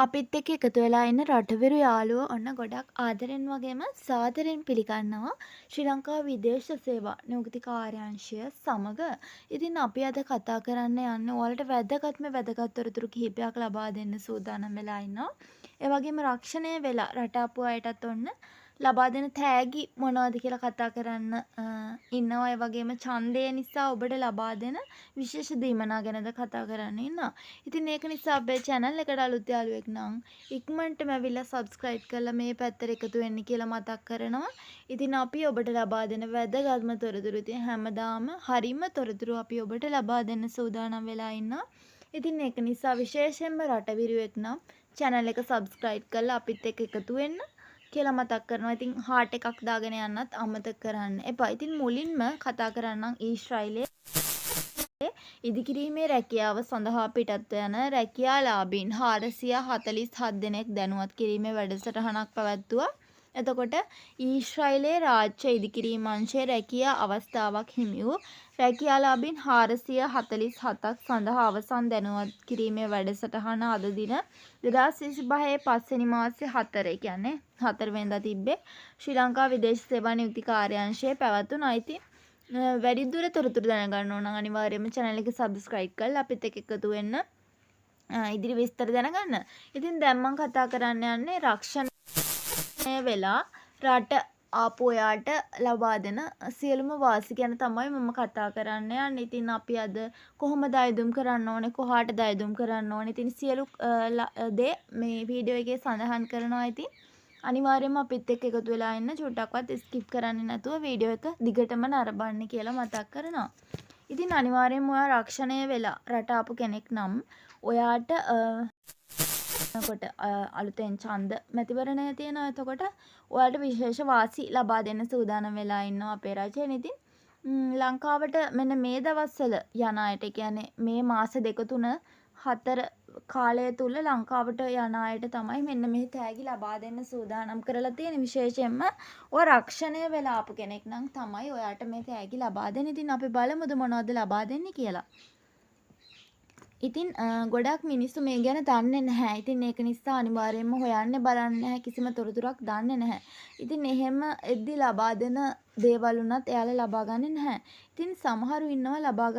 අපිත් එක්ක එකතු වෙලා ඉන්න රටවිරු යාළුවෝ ඔන්න ගොඩක් ආදරෙන් වගේම සාදරෙන් පිළිගන්නවා ශ්‍රී ලංකා විදේශ සේවා නියුක්ති කාර්යාංශය සමග. ඉතින් අපි අද කතා කරන්න යන්නේ ඔයාලට වැදගත් තොරතුරු කිහිපයක් ලබා දෙන්න සූදානම් වෙලා ඉන්නවා. ඒ වගේම රක්ෂණය වෙලා රට ආපු අයටත් ඔන්න ලබා දෙන තෑගි මොනවද කියලා කතා කරන්න ඉන්නවා. ඒ වගේම ඡන්දය නිසා ඔබට ලබා දෙන විශේෂ දීමනා ගැනද කතා කරන්න ඉන්නවා. ඉතින් ඒක නිසා අපේ channel එකට අලුත් යාළුවෙක් නම් ඉක්මනටම ඇවිල්ලා subscribe කරලා මේ පැත්තට එකතු වෙන්න කියලා මතක් කරනවා. ඉතින් අපි ඔබට ලබා දෙන වැදගත්ම තොරතුරු ඉතින් හැමදාම හරිම තොරතුරු අපි ඔබට ලබා දෙන්න සූදානම් වෙලා ඉන්නවා. ඉතින් ඒක නිසා විශේෂයෙන්ම රටවිරුවෙක් නම් channel එක subscribe කරලා අපිත් එක්ක එකතු වෙන්න කියලා මතක් කරනවා. ඉතින් heart එකක් දාගෙන යන්නත් අමතක කරන්න එපා. ඉතින් මුලින්ම කතා කරන්නම් ඊශ්‍රායලයේ ඉදිකිරීමේ රැකියාව සඳහා පිටත්ව යන රැකියාලාභීන් 447 දෙනෙක් දැනුවත් කිරීමේ වැඩසටහනක් පැවැත්වුවා. එතකොට ඊශ්‍රායලයේ රාජ්‍ය ඉදිකිරීම් අංශයේ රැකියා අවස්ථාවක් හිමි වූ රැකියාලාභීන් 447ක් සඳහා අවසන් දැනුවත් කිරීමේ වැඩසටහන අද දින 2025 පස්වෙනි මාසයේ 4 කියන්නේ 4 වෙනිදා තිබ්බේ ශ්‍රී ලංකා විදේශ සේවා නියුක්ති කාර්යාංශයේ පැවැත්වුණා. ඉතින් වැඩිදුර තොරතුරු දැනගන්න ඕන නම් අනිවාර්යයෙන්ම channel එක subscribe කරලා අපිත් එක්ක එකතු වෙන්න ඉදිරි විස්තර දැනගන්න. ඉතින් දැන් මම කතා කරන්න යන්නේ රක්ෂණය වෙලා රට ආපු ඔයාට ලබා දෙන සියලුම වාසි ගැන තමයි මම කතා කරන්න යන්නේ. ඉතින් අපි අද කොහොමද අයදුම් කරන්න ඕනේ, කොහාටද අයදුම් කරන්න ඕනේ. ඉතින් සියලු දේ මේ වීඩියෝ එකේ සඳහන් කරනවා. ඉතින් අනිවාර්යයෙන්ම අපිත් එක්ක එකතු වෙලා ඉන්න, චුට්ටක්වත් ස්කිප් කරන්නේ නැතුව වීඩියෝ එක දිගටම නරඹන්න කියලා මතක් කරනවා. ඉතින් අනිවාර්යයෙන්ම ඔයා රක්ෂණය වෙලා රට ආපු කෙනෙක් නම් ඔයාට කොට අලුතෙන් ඡන්ද මැතිවරණය තියෙනවා. එතකොට ඔයාලට විශේෂ වාසි ලබා දෙන්න සූදානම් වෙලා ඉන්නවා අපේ රජයෙන්. ඉතින් ලංකාවට මෙන්න මේ දවස්වල යන අයට, කියන්නේ මේ මාස 2-3-4 කාලය තුල ලංකාවට යන අයට තමයි මෙන්න මේ තෑගි ලබා දෙන්න සූදානම් කරලා තියෙන. විශේෂයෙන්ම ඔය රක්ෂණය වෙලා ආපු කෙනෙක් නම් තමයි ඔයාට මේ තෑගි ලබා දෙන්නේ. ඉතින් අපි බලමුද මොනවද ලබා දෙන්නේ කියලා. ඉතින් ගොඩක් මිනිස්සු මේ ගැන දන්නේ නැහැ. ඉතින් ඒක නිසා අනිවාර්යයෙන්ම හොයන්න බලන්න නැහැ, කිසිම තොරතුරක් දන්නේ නැහැ. ඉතින් එහෙම එද්දි ලබා දෙන දේවල් උනත් එයාලා ලබා ගන්නේ නැහැ. ඉතින් සමහරු ඉන්නවා ලබා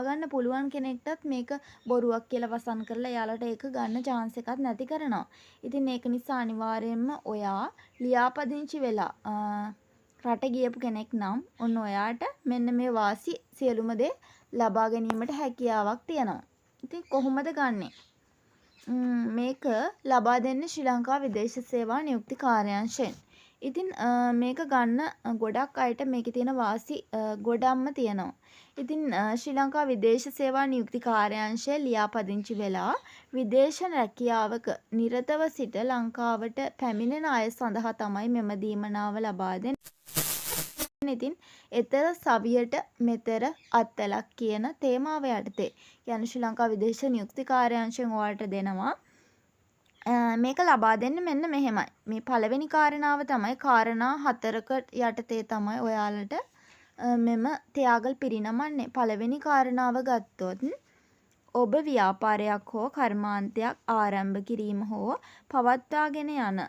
ගන්න පුළුවන් කෙනෙක්ටත් මේක බොරුවක් කියලා වසන් කරලා එයාලට ඒක ගන්න chance එකක් නැති කරනවා. ඉතින් ඒක නිසා අනිවාර්යයෙන්ම ඔයා ලියාපදිංචි වෙලා රට ගියපු කෙනෙක් නම් ඔන්න ඔයාට මෙන්න මේ වාසි සියලුම දේ ලබා ගැනීමට හැකියාවක් තියෙනවා. ඉතින් කොහොමද ගන්නෙ? මේක ලබා දෙන්නේ ශ්‍රී ලංකා විදේශ සේවා නියුක්ති කාර්යාංශයෙන්. ඉතින් මේක ගන්න ගොඩක් අයට මේකේ තියෙන වාසි ගොඩක්ම තියෙනවා. ඉතින් ශ්‍රී ලංකා විදේශ සේවා නියුක්ති කාර්යාංශය ලියාපදිංචි වෙලා විදේශ රැකියාවක නිරතව සිට ලංකාවට පැමිණෙන අය සඳහා තමයි මෙම දීමනාව ලබා දෙන්නේ. ඉතින් එතර සවියට මෙතර අත්වලක් කියන තේමාව යටතේ කියන්නේ ශ්‍රී ලංකා විදේශ නියුක්ති කාර්යාංශයෙන් ඔයාලට දෙනවා. මේක ලබා දෙන්න මෙන්න මෙහෙමයි. මේ පළවෙනි කාරණාව තමයි කාරණා 4ක යටතේ තමයි ඔයාලට මෙම ත්‍යාගල් පිරිනමන්නේ. පළවෙනි කාරණාව ගත්තොත් ඔබ ව්‍යාපාරයක් හෝ කර්මාන්තයක් ආරම්භ කිරීම හෝ පවත්වාගෙන යන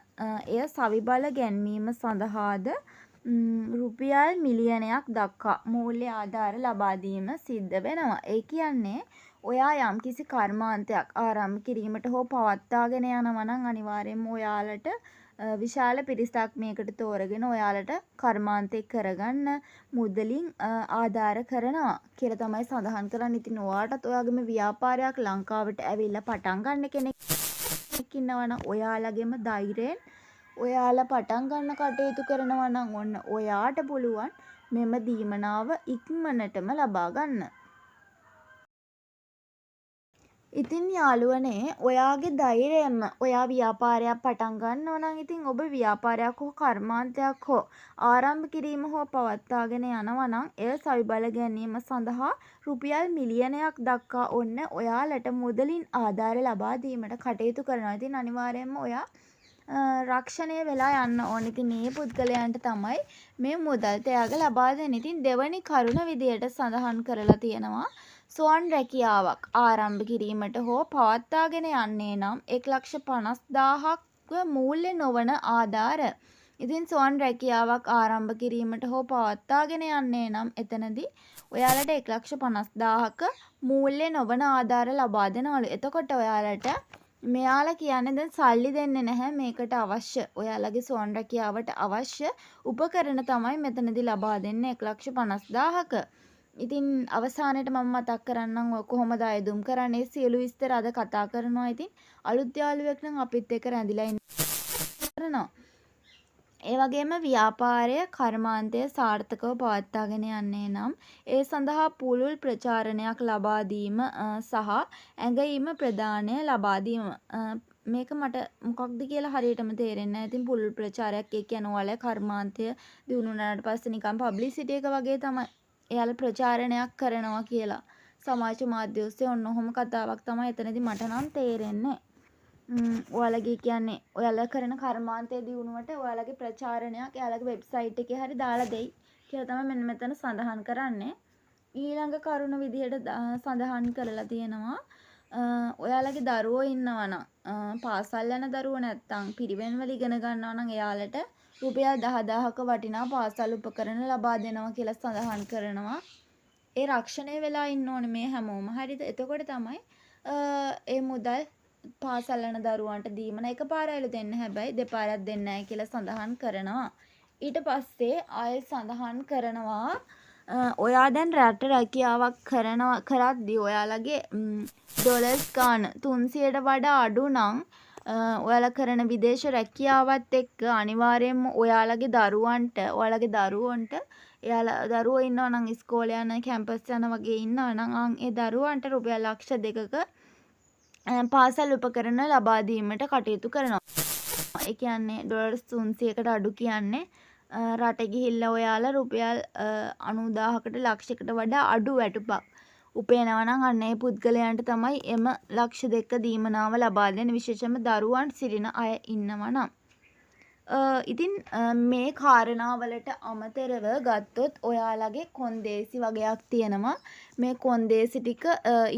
එය සවිබල ගැන්වීම සඳහාද රුපියල් මිලියනයක් දක්වා මූල්‍ය ආධාර ලබා දීම සිද්ධ වෙනවා. ඒ කියන්නේ ඔයා යම්කිසි කර්මාන්තයක් ආරම්භ කිරීමට හෝ පවත්වාගෙන යනවා නම් අනිවාර්යයෙන්ම ඔයාලට විශාල පිරිසක් මේකට තෝරගෙන ඔයාලට කර්මාන්තේ කරගන්න මුදලින් ආධාර කරනවා කියලා තමයි සඳහන් කරන්නේ. ඉතින් ඔයාටත් ඔයාගේම ව්‍යාපාරයක් ලංකාවට ඇවිල්ලා පටන් ගන්න කෙනෙක් ඉන්නවා නම් ඔයාලගේම ධෛර්යයෙන් ඔයාලා පටන් ගන්න කටයුතු කරනවා නම් ඔන්න ඔයාට පුළුවන් මෙම දීමනාව ඉක්මනටම ලබා ගන්න. ඉතින් යාළුවනේ ඔයාගේ ධෛර්යයෙන්ම ඔයා ව්‍යාපාරයක් පටන් ගන්නවා නම් ඉතින් ඔබ ව්‍යාපාරයක් හෝ කර්මාන්තයක් හෝ ආරම්භ කිරීම හෝ පවත්වාගෙන යනවා නම් එය සවිබල ගැනීම සඳහා රුපියල් මිලියනයක් දක්වා ඔන්න ඔයාලට මුදලින් ආධාර ලබා දීමට කටයුතු කරනවා. ඉතින් අනිවාර්යයෙන්ම ඔයා රක්ෂණය වෙලා යන්න ඕන. ඉතින් මේ පුද්ගලයන්ට තමයි මේ මුදල් ත්‍යාග ලබා දෙන්නේ. ඉතින් දෙවැනි කරුණ විදියට සඳහන් කරලා තියෙනවා ස්වන් රැකියාවක් ආරම්භ කිරීමට හෝ පවත්වාගෙන යන්නේ නම් 1,50,000ක්ව මූල්‍ය නොවන ආධාර. ඉතින් ස්වන් රැකියාවක් ආරම්භ කිරීමට හෝ පවත්වාගෙන යන්නේ නම් එතනදී ඔයාලට 1,50,000ක මූල්‍ය නොවන ආධාර ලබා දෙනවලු. එතකොට ඔයාලට මෙයාලා කියන්නේ දැන් සල්ලි දෙන්නේ නැහැ මේකට අවශ්‍ය. ඔයාලගේ ස්වන් රැකියාවට අවශ්‍ය උපකරණ තමයි මෙතනදී ලබා දෙන්නේ 1,50,000ක. ඉතින් අවසානයේට මම මතක් කරන්නම් ඔය කොහොමද අයදුම් කරන්නේ සියලු විස්තර අද කතා කරනවා. ඉතින් අලුත් යාළුවෙක් නම් අපිත් එක්ක රැඳිලා ඉන්නවා. ඒ වගේම ව්‍යාපාරය කර්මාන්තය සාර්ථකව පවත්වාගෙන යන්නේ නම් ඒ සඳහා පුළුල් ප්‍රචාරණයක් ලබා දීම සහ ඇඟීම ප්‍රදානය ලබා දීම. මේක මට මොකක්ද කියලා හරියටම තේරෙන්නේ නැහැ. ඉතින් පුළුල් ප්‍රචාරයක් කියන්නේ ඔයාලා කර්මාන්තය දිනු වුණාට පස්සේ නිකන් පබ්ලිසිටි එක වගේ තමයි. එයාලා ප්‍රචාරණයක් කරනවා කියලා සමාජ මාධ්‍ය ඔස්සේ ඔන්න ඔහොම කතාවක් තමයි එතනදී මට නම් තේරෙන්නේ. ඔයාලගේ කියන්නේ ඔයාලා කරන කර්මාන්තයේ දියුණුවට ඔයාලගේ ප්‍රචාරණයක් එයාලගේ වෙබ්සයිට් එකේ හරි දාලා දෙයි කියලා තමයි මෙන්න මෙතන සඳහන් කරන්නේ. ඊළඟ කරුණ විදිහට සඳහන් කරලා තියෙනවා ඔයාලගේ දරුවෝ ඉන්නවා නම් පාසල් යන දරුවෝ නැත්තම් පිරිවෙන්වල ඉගෙන ගන්නවා නම් එයාලට රුපියල් 10,000ක වටිනා පාසල් උපකරණ ලබා දෙනවා කියලා සඳහන් කරනවා. ඒ රක්ෂණය වෙලා ඉන්න ඕනේ මේ හැමෝම. හරිද? එතකොට තමයි ඒ මුදල් පාසල් යන දරුවන්ට දීමන එකපාරයිලු දෙන්න හැබැයි දෙපාරක් දෙන්නේ නැහැ කියලා සඳහන් කරනවා. ඊට පස්සේ ආයෙ සඳහන් කරනවා ඔයා දැන් රට රැකියාවක් කරද්දී ඔයාලගේ ඩොලර්ස් ගාන 300ට වඩා අඩු නම් ඔයාලා කරන විදේශ රැකියාවත් එක්ක අනිවාර්යයෙන්ම ඔයාලගේ දරුවන්ට එයාලා දරුවෝ ඉන්නවා නම් ඉස්කෝලේ යන කැම්පස් යන වගේ ඉන්නවා නම් ඒ දරුවන්ට රුපියල් ලක්ෂ 2ක පාසල් උපකරණ ලබා දීමට කටයුතු කරනවා. ඒ කියන්නේ ඩොලර්ස් 300කට අඩු කියන්නේ රට ගිහිල්ලා ඔයාලා රුපියල් 90,000කට ලක්ෂයකට වඩා අඩු වැටුපක් උපයනවා නම් අන්න ඒ පුද්ගලයන්ට තමයි එම ලක්ෂ 2 දීමනාව ලබා දෙන විශේෂයෙන්ම දරුවන් සිටින අය ඉන්නවා නම්. ඉතින් මේ කාරණාවලට අමතරව ගත්තොත් ඔයාලගේ කොන්දේසි වගේක් තියෙනවා. මේ කොන්දේසි ටික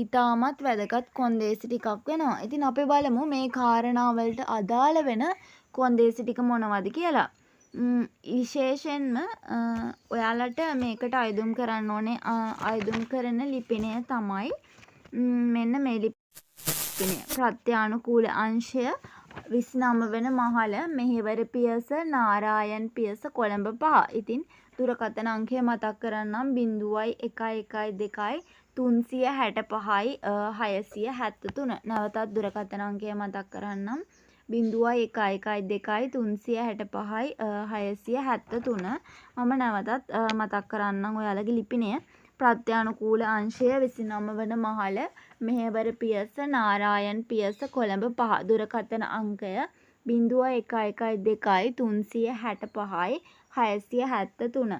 ඊටමත් වැදගත් කොන්දේසි ටිකක් වෙනවා. ඉතින් අපි බලමු මේ කාරණාවලට අදාළ වෙන කොන්දේසි ටික මොනවද කියලා. විශේෂයෙන්ම ඔයාලට මේකට අයදුම් කරන්න ඕනේ අයදුම් කරන ලිපිනය තමයි මෙන්න මේ ලිපිනය. ප්‍රත්‍යානුකූල අංශය 29 වෙන මහල මෙහෙවර පියස නාරායන් පියස කොළඹ 5. ඉතින් දුරකථන අංකය මතක් කරන්නම් 0112 365යි 673. නැවතත් දුරකථන අංකය මතක් කරන්නම් 0112 365යි 673. මම නැවතත් මතක් කරන්නම් ඔයාලගේ ලිපිනය. ප්‍රත්‍යානුකූල අංශය 29 වන මහල මෙහෙවර පියස නාරායන් පියස කොළඹ 5. දුරකථන අංකය 0112 365යි 673.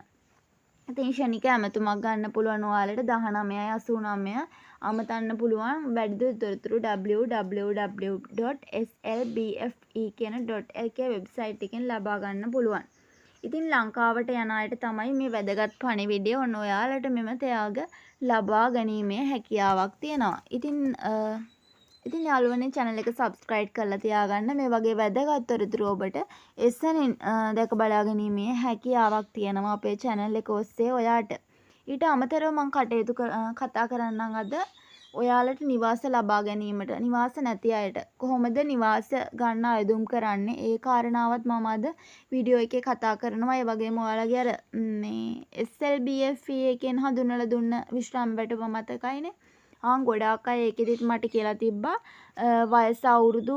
ඉතින් ශනික ඇමතුමක් ගන්න පුළුවන් ඔයාලට 1989 අමතන්න පුළුවන් වැඩිදුර තොරතුරු www.slbfe.lk වෙබ්සයිට් එකෙන් ලබා ගන්න පුළුවන්. ඉතින් ලංකාවට යන අයට තමයි මේ වැදගත් පණිවිඩය ඔන්න ඔයාලට මෙම ත්‍යාග ලබා ගැනීමේ හැකියාවක් තියෙනවා. ඉතින් යාළුවනේ channel එක subscribe කරලා තියාගන්න. මේ වගේ වැදගත් තොරතුරු ඔබට එසනින් දැක බලා ගැනීමේ හැකියාවක් තියෙනවා අපේ channel එක ඔස්සේ ඔයාට. ඊට අමතරව මම කතා කරන්නම් අද ඔයාලට නිවාස ලබා ගැනීමට නිවාස නැති අයට කොහොමද නිවාස ගන්න අයදුම් කරන්නේ ඒ කාරණාවත් මම අද වීඩියෝ එකේ කතා කරනවා. ඒ වගේම ඔයාලගේ අර මේ SLBFE එකෙන් හඳුන්වලා දුන්න විශ්‍රාම වැටුප මතකයිනේ. ගොඩාක් අය ඒකෙදිත් මට කියලා තිබ්බා වයස අවුරුදු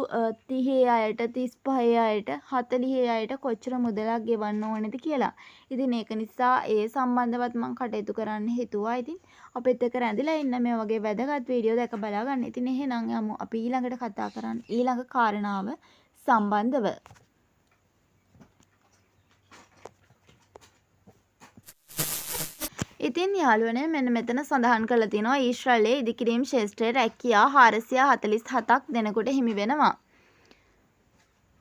30 අයට 35 අයට 40 අයට කොච්චර මුදලක් ගෙවන්න ඕනේද කියලා. ඉතින් ඒක නිසා ඒ සම්බන්ධවත් මම කටයුතු කරන්න හිතුවා. ඉතින් අපිත් එක්ක රැඳිලා ඉන්න මේ වගේ වැදගත් වීඩියෝ දැක බලා ගන්න. ඉතින් එහෙනම් යමු අපි ඊළඟට කතා කරන්න ඊළඟ කාරණාව සම්බන්ධව. ඉතින් යාළුවනේ මෙන්න මෙතන සඳහන් කරලා තියෙනවා ඊශ්‍රායලයේ ඉදිකිරීම් ශාස්ත්‍රයේ රැකියා 447ක් දෙනෙකුට හිමි වෙනවා.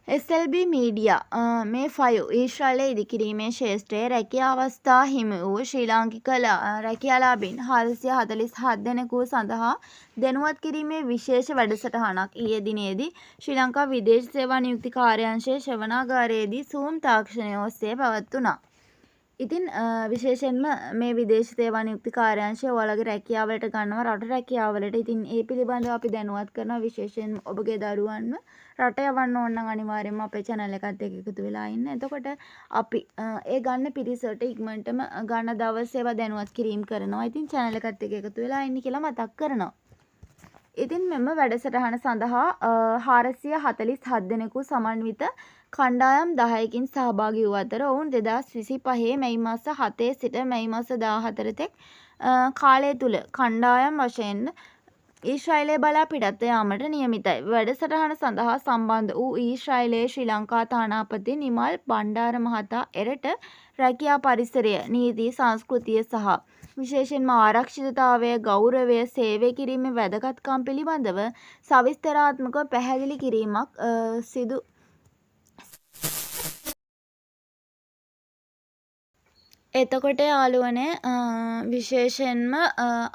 SLB මීඩියා මේ 5 ඊශ්‍රායලයේ ඉදිකිරීමේ ක්ෂේත්‍රයේ රැකියා අවස්ථා හිමි වූ ශ්‍රී ලාංකික රැකියාලාභීන් 447 දෙනෙකු සඳහා දැනුවත් කිරීමේ විශේෂ වැඩසටහනක් ඊයේ දිනේදී ශ්‍රී ලංකා විදේශ සේවා නියුක්ති කාර්යාංශයේ ශ්‍රවණාගාරයේදී Zoom තාක්ෂණය ඔස්සේ පැවැත්වුණා. ඉතින් විශේෂයෙන්ම මේ විදේශ සේවා නියුක්ති කාර්යාංශය ඔයාලගේ රැකියාවලට ගන්නවා රට රැකියාවලට. ඉතින් ඒ පිළිබඳව අපි දැනුවත් කරනවා විශේෂයෙන් ඔබගේ දරුවන්ව රට යවන්න ඕන නම් අනිවාර්යයෙන්ම අපේ channel එකත් එක්ක එකතු වෙලා ඉන්න. එතකොට අපි ඒ ගන්න පිරිසට ඉක්මනටම ගන්න දවස් ඒවා දැනුවත් කිරීම කරනවා. ඉතින් channel එකත් එක්ක එකතු වෙලා ඉන්න කියලා මතක් කරනවා. ඉතින් මෙම වැඩසටහන සඳහා 447 දෙනෙකු සමන්විත කණ්ඩායම් 10කින් සහභාගී වූ අතර ඔවුන් 2025 මැයි මාස 7 සිට මැයි මාස 14 තෙක් කාලය තුල කණ්ඩායම් වශයෙන් ඊශ්‍රායලය බලා පිටත්ව යාමට නියමිතයි. වැඩසටහන සඳහා සම්බන්ධ වූ ඊශ්‍රායලයේ ශ්‍රී ලංකා තානාපති නිමල් බණ්ඩාර මහතා එරට රැකියා පරිසරය, නීති, සංස්කෘතිය සහ විශේෂයෙන්ම ආරක්ෂිතතාවය, ගෞරවය, සේවය කිරීමේ වැදගත්කම් පිළිබඳව සවිස්තරාත්මකව පැහැදිලි කිරීමක් සිදු එතකොට යාළුවනේ විශේෂයෙන්ම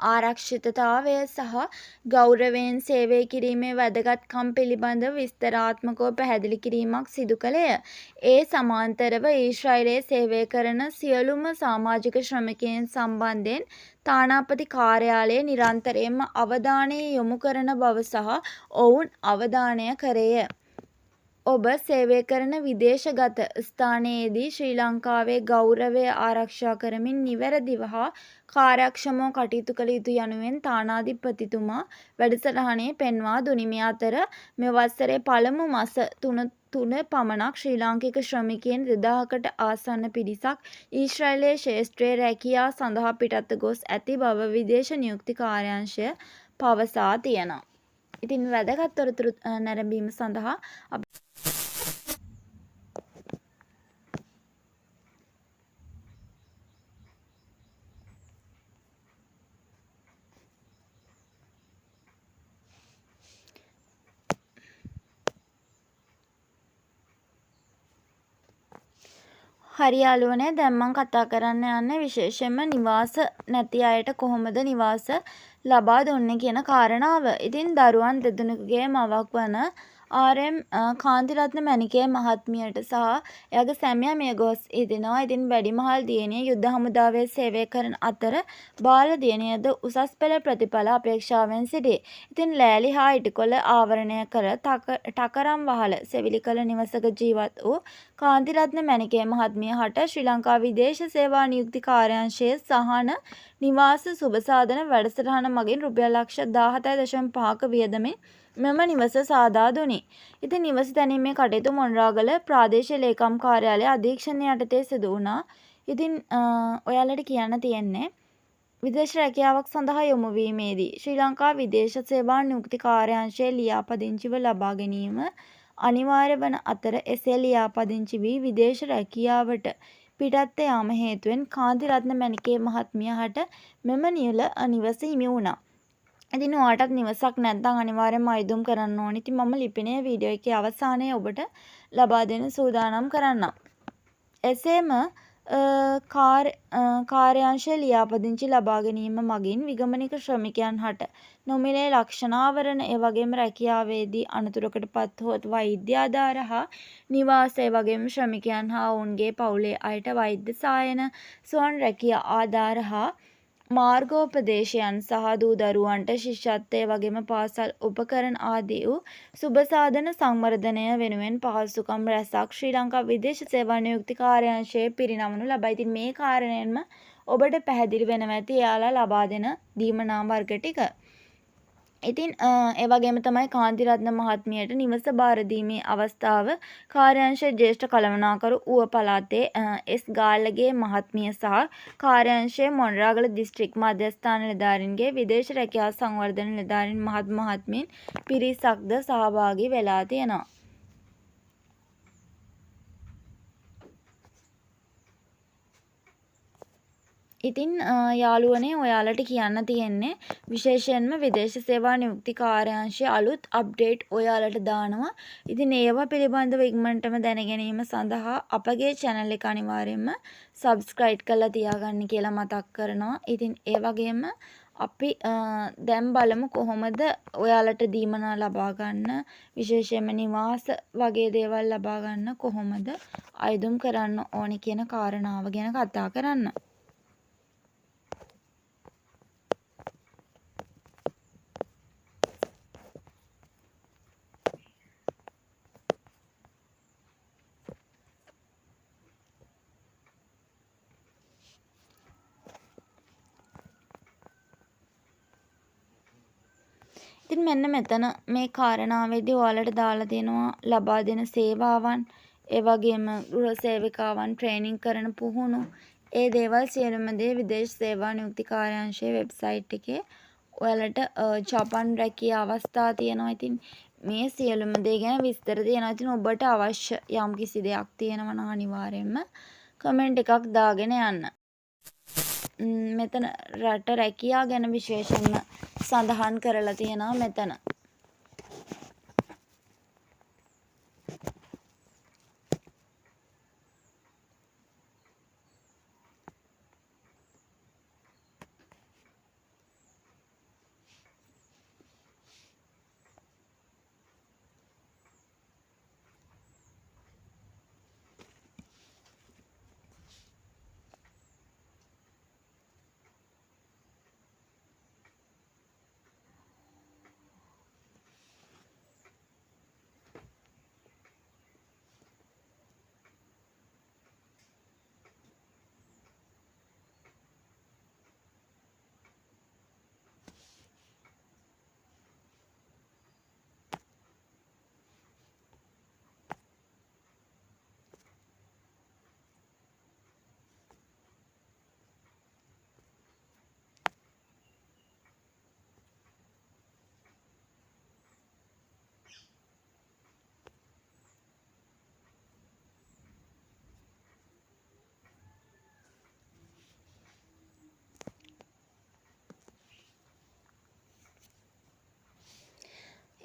ආරක්ෂිතතාවය සහ ගෞරවයෙන් සේවය කිරීමේ වැදගත්කම් පිළිබඳව විස්තරාත්මකව පැහැදිලි කිරීමක් සිදු කළේය. ඒ සමාන්තරව ඊශ්‍රායලයේ සේවය කරන සියලුම සමාජික ශ්‍රමිකයන් සම්බන්ධයෙන් තානාපති කාර්යාලය නිරන්තරයෙන්ම අවධානය යොමු කරන බව සහ ඔවුන් අවධානය කරේය. ඔබ සේවය කරන විදේශගත ස්ථානයේදී ශ්‍රී ලංකාවේ ගෞරවය ආරක්ෂා කරමින් නිවැරදිව හා කාර්යක්ෂමව කටයුතු කළ යුතු යනුවෙන් තානාධිපතිතුමා වැඩසටහනේ පෙන්වා දුනි. මේ අතර මේ වසරේ පළමු මාස තුන පමණක් ශ්‍රී ලාංකික ශ්‍රමිකයන් 2000කට ආසන්න පිරිසක් ඊශ්‍රායලයේ ක්ෂේත්‍රයේ රැකියාව සඳහා පිටත්ව ගොස් ඇති බව විදේශ නියුක්ති කාර්යාංශය පවසා තියෙනවා. ඉතින් වැදගත් තොරතුරු නැරඹීම සඳහා හරි යාළුවනේ දැන් මම කතා කරන්න යන්නේ විශේෂයෙන්ම නිවාස නැති අයට කොහොමද නිවාස ලබා දුන්නේ කියන කාරණාව. ඉතින් දරුවන් දෙදෙනෙකුගේ මවක් වන ආර්.එම්. කාන්තිරත්න මැණිකේ මහත්මියට සහ එයාගේ සැමියා මිය ගොස් ඉදිනවා. ඉතින් වැඩිමහල් දියණිය යුද හමුදාවේ සේවය කරන අතර බාල දියණියද උසස් පෙළ ප්‍රතිඵල අපේක්ෂාවෙන් සිටී. ඉතින් ලෑලි හා ඉටිකොල ආවරණය කර ටකරම් වහල සෙවිලි කළ නිවසක ජීවත් වූ කාන්තිරත්න මැණිකේ මහත්මිය හට ශ්‍රී ලංකා විදේශ සේවා නියුක්ති කාර්යාංශයේ සහන නිවාස සුබසාධන වැඩසටහන මගින් රුපියල් ලක්ෂ 17.5ක වියදමින් මෙම නිවස සාදා දුනි. ඉතින් නිවස තැනීමේ කටයුතු මොණරාගල ප්‍රාදේශීය ලේකම් කාර්යාලයේ අධීක්ෂණය යටතේ සිදු වුණා. ඉතින් ඔයාලට කියන්න තියෙන්නේ විදේශ රැකියාවක් සඳහා යොමු වීමේදී ශ්‍රී ලංකා විදේශ සේවා නියුක්ති කාර්යාංශයේ ලියාපදිංචිව ලබා ගැනීම අනිවාර්ය වන අතර එසේ ලියාපදිංචි වී විදේශ රැකියාවට පිටත්ව යාම හේතුවෙන් කාන්තිරත්න මැණිකේ මහත්මිය හට මෙම නිවස හිමි වුණා. ඉතින් ඔයාටත් නිවසක් නැත්නම් අනිවාර්යයෙන්ම අයදුම් කරන්න ඕනේ. ඉතින් මම ලිපිනේ වීඩියෝ එකේ අවසානයේ ඔබට ලබා දෙන්න සූදානම් කරන්නම්. එසේම කාර්යාංශයේ ලියාපදිංචි ලබා ගැනීම මගින් විගමනික ශ්‍රමිකයන් හට නොමිලේ ලක්ෂණාවරණ ඒ වගේම රැකියාවේදී අනතුරකට පත් හොත් වෛද්‍ය ආධාර හා නිවාස ඒ වගේම ශ්‍රමිකයන් හා ඔවුන්ගේ පවුලේ අයට වෛද්‍ය සායන ස්වන් රැකියා ආධාර හා මාර්ගෝපදේශයන් සහ දූ දරුවන්ට ශිෂ්‍යත්වය වගේම පාසල් උපකරණ ආදී වූ සුබසාධන සංවර්ධනය වෙනුවෙන් පහසුකම් රැසක් ශ්‍රී ලංකා විදේශ සේවා නියුක්ති කාර්යාංශයේ පිරිනමනු ලබයි. ඉතින් මේ කාරණයෙන්ම ඔබට පැහැදිලි වෙනවා ඇති එයාලා ලබා දෙන දීමනා වර්ග ටික. ඉතින් ඒ වගේම තමයි කාන්තිරත්න මහත්මියට නිවස බාර දීමේ අවස්ථාව කාර්යාංශයේ ජ්‍යෙෂ්ඨ කළමනාකරු ඌව පළාතේ එස් ගාල්ලගේ මහත්මිය සහ කාර්යාංශයේ මොණරාගල දිස්ත්‍රික් මධ්‍යස්ථාන නිලධාරීන්ගේ විදේශ රැකියා සංවර්ධන නිලධාරීන් මහත්මීන් පිරිසක්ද සහභාගී වෙලා තියෙනවා. ඉතින් යාළුවනේ ඔයාලට කියන්න තියෙන්නේ විශේෂයෙන්ම විදේශ සේවා නියුක්ති කාර්යාංශයේ අලුත් අප්ඩේට් ඔයාලට දානවා. ඉතින් ඒවා පිළිබඳව ඉක්මනටම දැන ගැනීම සඳහා අපගේ channel එක අනිවාර්යයෙන්ම subscribe කරලා තියාගන්න කියලා මතක් කරනවා. ඉතින් ඒ වගේම අපි දැන් බලමු කොහොමද ඔයාලට දීමනා ලබා ගන්න විශේෂයෙන්ම නිවාස වගේ දේවල් ලබා ගන්න කොහොමද අයදුම් කරන්න ඕනි කියන කාරණාව ගැන කතා කරන්න. ඉතින් මෙන්න මෙතන මේ කාරණාවේදී ඔයාලට දාලා දෙනවා ලබා දෙන සේවාවන්, ඒ වගේම ගෘහ සේවිකාවන් ට්‍රේනින් කරන පුහුණු, ඒ දේවල් සියලුම දේ විදේශ සේවා නියුක්ති කාර්යාංශයේ වෙබ්සයිට් එකේ ඔයාලට ජපන් රැකියා අවස්ථා තියෙනවා. ඉතින් මේ සියලුම දේ ගැන විස්තර තියෙනවා. ඉතින් ඔබට අවශ්‍ය යම් කිසි දෙයක් තියෙනවා නම් අනිවාර්යයෙන්ම කමෙන්ට් එකක් දාගෙන යන්න. මෙතන රට රැකියා ගැන විශේෂයෙන්ම සඳහන් කරලා තියෙනවා මෙතන.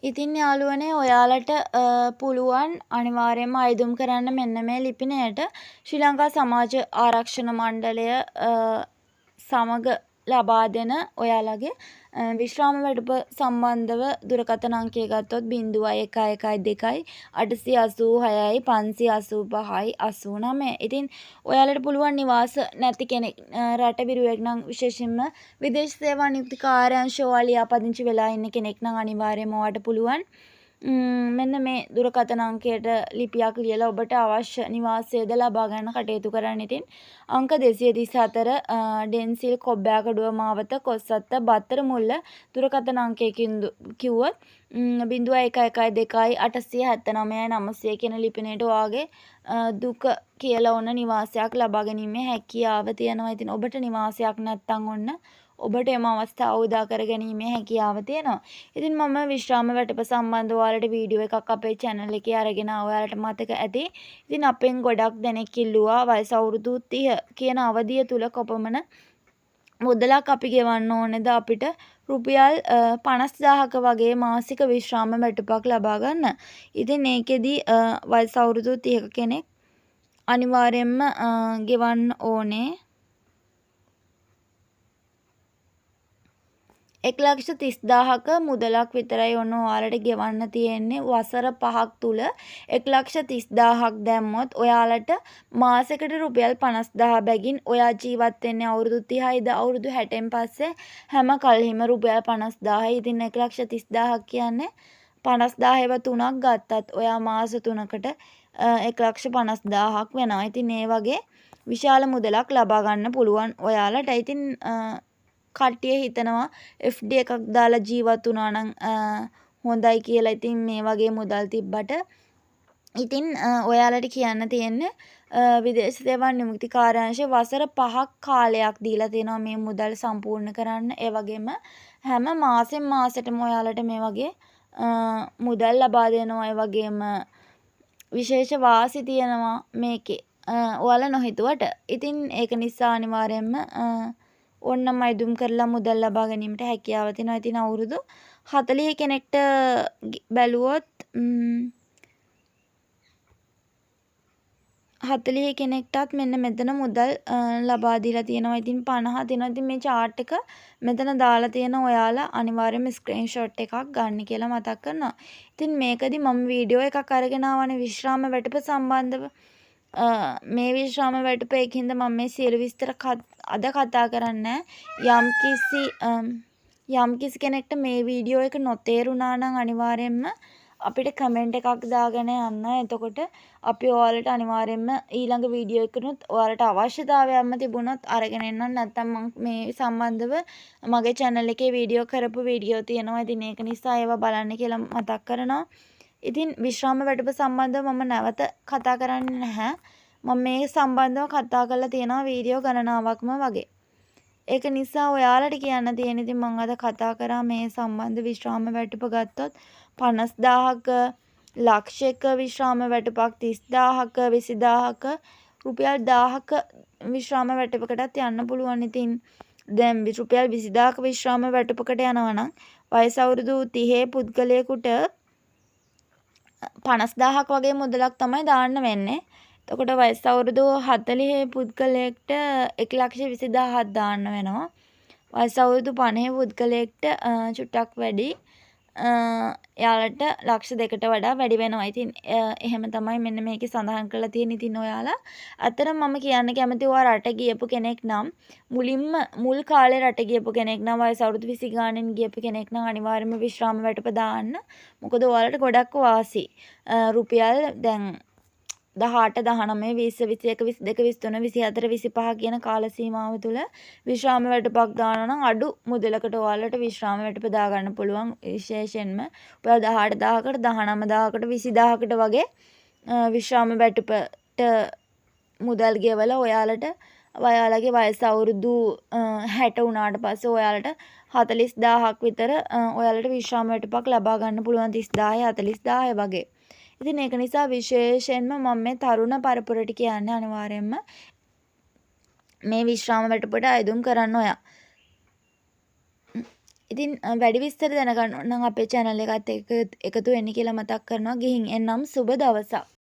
ඉතින් යාළුවනේ ඔයාලට පුළුවන් අනිවාර්යයෙන්ම අයදුම් කරන්න මෙන්න මේ ලිපිනයට ශ්‍රී ලංකා සමාජ ආරක්ෂණ මණ්ඩලය සමග ලබා දෙන ඔයාලගේ විශ්‍රාම වැඩුප සම්බන්ධව දුරකථන අංකය ගත්තොත් 0112 886යි 585යි 89. ඉතින් ඔයාලට පුළුවන් නිවාස නැති කෙනෙක් රට විරුවෙක් නම් විශේෂයෙන්ම විදේශ සේවා නියුක්ති කාර්යාංශය ලියාපදිංචි වෙලා ඉන්න කෙනෙක් නම් අනිවාර්යයෙන්ම ඔයාලට පුළුවන් මෙන්න මේ දුරකථන අංකයට ලිපියක් ලියලා ඔබට අවශ්‍ය නිවාසයද ලබා ගන්න කටයුතු කරන්න. ඉතින් අංක 234 ඩෙන්සිල් කොබ්බෑකඩුව මාවත කොස්සත්ත බත්තර මුල්ල දුරකථන අංකයකින් කිව්වොත් 0112 879 900 කියන ලිපිනයට ඔයාගේ දුක කියලා ඔන්න නිවාසයක් ලබා ගැනීමේ හැකියාව තියෙනවා. ඉතින් ඔබට නිවාසයක් නැත්නම් ඔන්න ඔබට එම අවස්ථාව උදා කර ගැනීමේ හැකියාව තියෙනවා. ඉතින් මම විශ්‍රාම වැටුප සම්බන්ධව ඔයාලට වීඩියෝ එකක් අපේ channel එකේ අරගෙන ඔයාලට මතක ඇති. ඉතින් අපෙන් ගොඩක් දෙනෙක් ඉල්ලුවා වයස අවුරුදු 30 කියන අවධිය තුල කොපමණ මුදලක් අපි ගෙවන්න ඕනේද අපිට රුපියල් 50000ක වගේ මාසික විශ්‍රාම වැටුපක් ලබා ගන්න. ඉතින් ඒකෙදි වයස අවුරුදු 30ක කෙනෙක් අනිවාර්යයෙන්ම ගෙවන්න ඕනේ 1,30,000ක මුදලක් විතරයි ඔන්න ඔයාලට ගෙවන්න තියෙන්නේ. වසර 5ක් තුල 1,30,000ක් දැම්මොත් ඔයාලට මාසෙකට රුපියල් 50,000 බැගින් ඔයා ජීවත් වෙන්නේ අවුරුදු 30යිද අවුරුදු 60න් පස්සේ හැම කල්හිම රුපියල් 50,000යි. ඉතින් 1,30,000ක් කියන්නේ 50,000 ඒවා තුනක් ගත්තත් ඔයා මාස 3කට 1,50,000ක් වෙනවා. ඉතින් මේ වගේ විශාල මුදලක් ලබා ගන්න පුළුවන් ඔයාලට. ඉතින් කට්ටිය හිතනවා FD එකක් දාලා ජීවත් වුණා නම් හොඳයි කියලා. ඉතින් මේ වගේ මුදල් තිබ්බට ඉතින් ඔයාලට කියන්න තියෙන්නේ විදේශ සේවා නියුක්ති කාර්යාංශයේ වසර 5ක් කාලයක් දීලා තියෙනවා මේ මුදල් සම්පූර්ණ කරන්න. ඒ වගේම හැම මාසෙන් මාසෙටම ඔයාලට මේ වගේ මුදල් ලබා දෙනවා. ඒ වගේම විශේෂ වාසි තියෙනවා මේකේ. ඔයාලා නොහිතුවට. ඉතින් ඒක නිසා අනිවාර්යයෙන්ම ඕනනම් අයදුම් කරලා මුදල් ලබා ගැනීමට හැකියාව තියෙනවා. ඉතින් අවුරුදු 40 කෙනෙක්ට බැලුවොත් 40 කෙනෙක්ටත් මෙන්න මෙතන මුදල් ලබා දීලා තියෙනවා. ඉතින් 50 තියෙනවා. ඉතින් මේ chart එක මෙතන දාලා තියෙන ඔයාලා අනිවාර්යයෙන්ම screenshot එකක් ගන්න කියලා මතක් කරනවා. ඉතින් මේකදී මම වීඩියෝ එකක් අරගෙන ආවනේ විශ්‍රාම වැටුප සම්බන්ධව. මේ විශ්‍රාම වැටුප එකින්ද මම මේ සියලු විස්තර අද කතා කරන්නේ. යම්කිසි කෙනෙක්ට මේ වීඩියෝ එක නොතේරුණා නම් අනිවාර්යයෙන්ම අපිට කමෙන්ට් එකක් දාගෙන යන්න. එතකොට අපි ඔයාලට අනිවාර්යයෙන්ම ඊළඟ වීඩියෝ එකනොත් ඔයාලට අවශ්‍යතාවයක්ම තිබුණොත් අරගෙන එන්නම්. නැත්නම් මම මේ සම්බන්ධව මගේ channel එකේ වීඩියෝ කරපු වීඩියෝ තියෙනවා. ඉතින් ඒක නිසා ඒවා බලන්න කියලා මතක් කරනවා. ඉතින් විශ්‍රාම වැටුප සම්බන්ධව මම නැවත කතා කරන්නේ නැහැ. මම මේ සම්බන්ධව කතා කරලා තියෙනවා වීඩියෝ ගණනාවක්ම වගේ. ඒක නිසා ඔයාලට කියන්න තියෙන ඉතින් මම අද කතා කරා මේ සම්බන්ධ විශ්‍රාම වැටුප ගත්තොත් 50000ක ලක්ෂයක විශ්‍රාම වැටුපක් 30000ක 20000ක රුපියල් 1000ක විශ්‍රාම වැටුපකටත් යන්න පුළුවන්. ඉතින් දැන් රුපියල් 20000ක විශ්‍රාම වැටුපකට යනවා නම් වයස අවුරුදු 30 පුද්ගලයෙකුට 50000ක් වගේ මුදලක් තමයි දාන්න වෙන්නේ. එතකොට වයස අවුරුදු 40 පුද්ගලයෙක්ට 1,20,000ක් දාන්න වෙනවා. වයස අවුරුදු 50 පුද්ගලයෙක්ට චුට්ටක් වැඩි. එයාලට ලක්ෂ 2කට වඩා වැඩි වෙනවා. ඉතින් එහෙම තමයි මෙන්න මේකේ සඳහන් කරලා තියෙන්නේ. ඉතින් ඔයාලා අතර මම කියන්න කැමති ඔයා රට ගියපු කෙනෙක් නම් මුල් කාලේ රට ගියපු කෙනෙක් නම් වයස අවුරුදු 20 ගානෙන් ගියපු කෙනෙක් නම් අනිවාර්යයෙන්ම විශ්‍රාම වැටුප දාන්න. මොකද ඔයාලට ගොඩක් වාසි. රුපියල් දැන් 18 19 20 21 22 23 24 25 කියන කාල සීමාව තුළ විශ්‍රාම වැටුපක් දානවා නම් අඩු මුදලකට ඔයාලට විශ්‍රාම වැටුප දා ගන්න පුළුවන්. විශේෂයෙන්ම ඔයාලා 18000කට 19000කට 20000කට වගේ විශ්‍රාම වැටුපට මුදල් ගෙවලා ඔයාලගේ වයස අවුරුදු 60 වුණාට පස්සේ ඔයාලට 40000ක් විතර ඔයාලට විශ්‍රාම වැටුපක් ලබා ගන්න පුළුවන්. 30000 40000 වගේ. ඉතින් ඒක නිසා විශේෂයෙන්ම මම මේ තරුණ පරපුරට කියන්නේ අනිවාර්යයෙන්ම මේ විශ්‍රාම වැටුපට අයදුම් කරන්න ඔයා. ඉතින් වැඩි විස්තර දැනගන්න නම් අපේ channel එකත් එක්ක එකතු වෙන්න කියලා මතක් කරනවා. ගිහින් එන්නම් සුබ දවසක්.